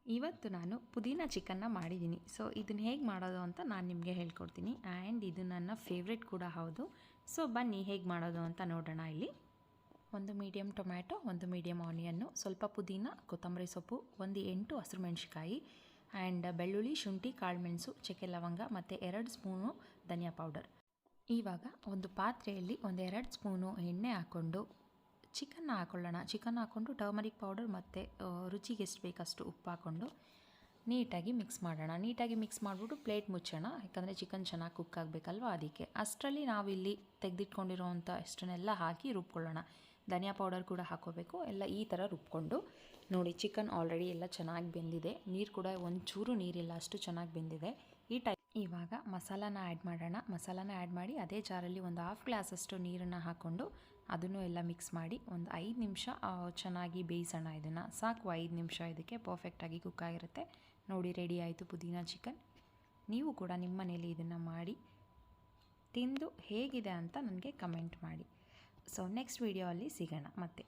ಇವತ್ತು ನಾನು ಪುದೀನ ಚಿಕನ್ನ ಮಾಡಿದ್ದೀನಿ. ಸೊ ಇದನ್ನು ಹೇಗೆ ಮಾಡೋದು ಅಂತ ನಾನು ನಿಮಗೆ ಹೇಳ್ಕೊಡ್ತೀನಿ. ಆ್ಯಂಡ್ ಇದು ನನ್ನ ಫೇವ್ರೆಟ್ ಕೂಡ ಹೌದು. ಸೊ ಬನ್ನಿ ಹೇಗೆ ಮಾಡೋದು ಅಂತ ನೋಡೋಣ. ಇಲ್ಲಿ ಒಂದು ಮೀಡಿಯಮ್ ಟೊಮ್ಯಾಟೊ, ಒಂದು ಮೀಡಿಯಮ್ ಆನಿಯನ್ನು, ಸ್ವಲ್ಪ ಪುದೀನ, ಕೊತ್ತಂಬರಿ ಸೊಪ್ಪು, ಒಂದು 8 ಹಸಿರು ಮೆಣಸಿಕಾಯಿ ಆ್ಯಂಡ್ ಬೆಳ್ಳುಳ್ಳಿ, ಶುಂಠಿ, ಕಾಳುಮೆಣಸು, ಚಕ್ಕೆ ಲವಂಗ ಮತ್ತು 2 ಸ್ಪೂನು ಧನಿಯಾ ಪೌಡರ್. ಇವಾಗ ಒಂದು ಪಾತ್ರೆಯಲ್ಲಿ ಒಂದು 2 ಸ್ಪೂನು ಎಣ್ಣೆ ಹಾಕ್ಕೊಂಡು ಚಿಕನ್ನ ಹಾಕ್ಕೊಳ್ಳೋಣ. ಚಿಕನ್ ಹಾಕ್ಕೊಂಡು ಟರ್ಮರಿಕ್ ಪೌಡರ್ ಮತ್ತು ರುಚಿಗೆ ಎಷ್ಟು ಬೇಕಷ್ಟು ಉಪ್ಪು ಹಾಕ್ಕೊಂಡು ನೀಟಾಗಿ ಮಿಕ್ಸ್ ಮಾಡೋಣ. ನೀಟಾಗಿ ಮಿಕ್ಸ್ ಮಾಡಿಬಿಟ್ಟು ಪ್ಲೇಟ್ ಮುಚ್ಚೋಣ, ಯಾಕಂದರೆ ಚಿಕನ್ ಚೆನ್ನಾಗಿ ಕುಕ್ ಆಗಬೇಕಲ್ವ ಅದಕ್ಕೆ. ಅಷ್ಟರಲ್ಲಿ ನಾವಿಲ್ಲಿ ತೆಗೆದಿಟ್ಕೊಂಡಿರೋವಂಥ ಇಷ್ಟನ್ನೆಲ್ಲ ಹಾಕಿ ರುಬ್ಕೊಳ್ಳೋಣ. ಧನಿಯಾ ಪೌಡರ್ ಕೂಡ ಹಾಕ್ಕೋಬೇಕು. ಎಲ್ಲ ಈ ಥರ ರುಬ್ಕೊಂಡು ನೋಡಿ, ಚಿಕನ್ ಆಲ್ರೆಡಿ ಎಲ್ಲ ಚೆನ್ನಾಗಿ ಬೆಂದಿದೆ. ನೀರು ಕೂಡ ಒಂಚೂರು ನೀರಿಲ್ಲ, ಅಷ್ಟು ಚೆನ್ನಾಗಿ ಬೆಂದಿದೆ. ಈ ಟೈಪ್ ಇವಾಗ ಮಸಾಲಾನ ಆ್ಯಡ್ ಮಾಡೋಣ. ಮಸಾಲಾನ ಆ್ಯಡ್ ಮಾಡಿ ಅದೇ ಜಾರಲ್ಲಿ ಒಂದು 1/2 ಗ್ಲಾಸಷ್ಟು ನೀರನ್ನು ಹಾಕ್ಕೊಂಡು ಅದನ್ನು ಎಲ್ಲ ಮಿಕ್ಸ್ ಮಾಡಿ ಒಂದು 5 ನಿಮಿಷ ಚೆನ್ನಾಗಿ ಬೇಯಿಸೋಣ. ಇದನ್ನು ಸಾಕು, 5 ನಿಮಿಷ ಇದಕ್ಕೆ ಪರ್ಫೆಕ್ಟಾಗಿ ಕುಕ್ ಆಗಿರುತ್ತೆ. ನೋಡಿ, ರೆಡಿ ಆಯಿತು ಪುದೀನ ಚಿಕನ್. ನೀವು ಕೂಡ ನಿಮ್ಮ ಮನೇಲಿ ಇದನ್ನು ಮಾಡಿ ತಿಂದು ಹೇಗಿದೆ ಅಂತ ನನಗೆ ಕಮೆಂಟ್ ಮಾಡಿ. ಸೊ ನೆಕ್ಸ್ಟ್ ವಿಡಿಯೋ ಅಲ್ಲಿ ಸಿಗೋಣ ಮತ್ತೆ.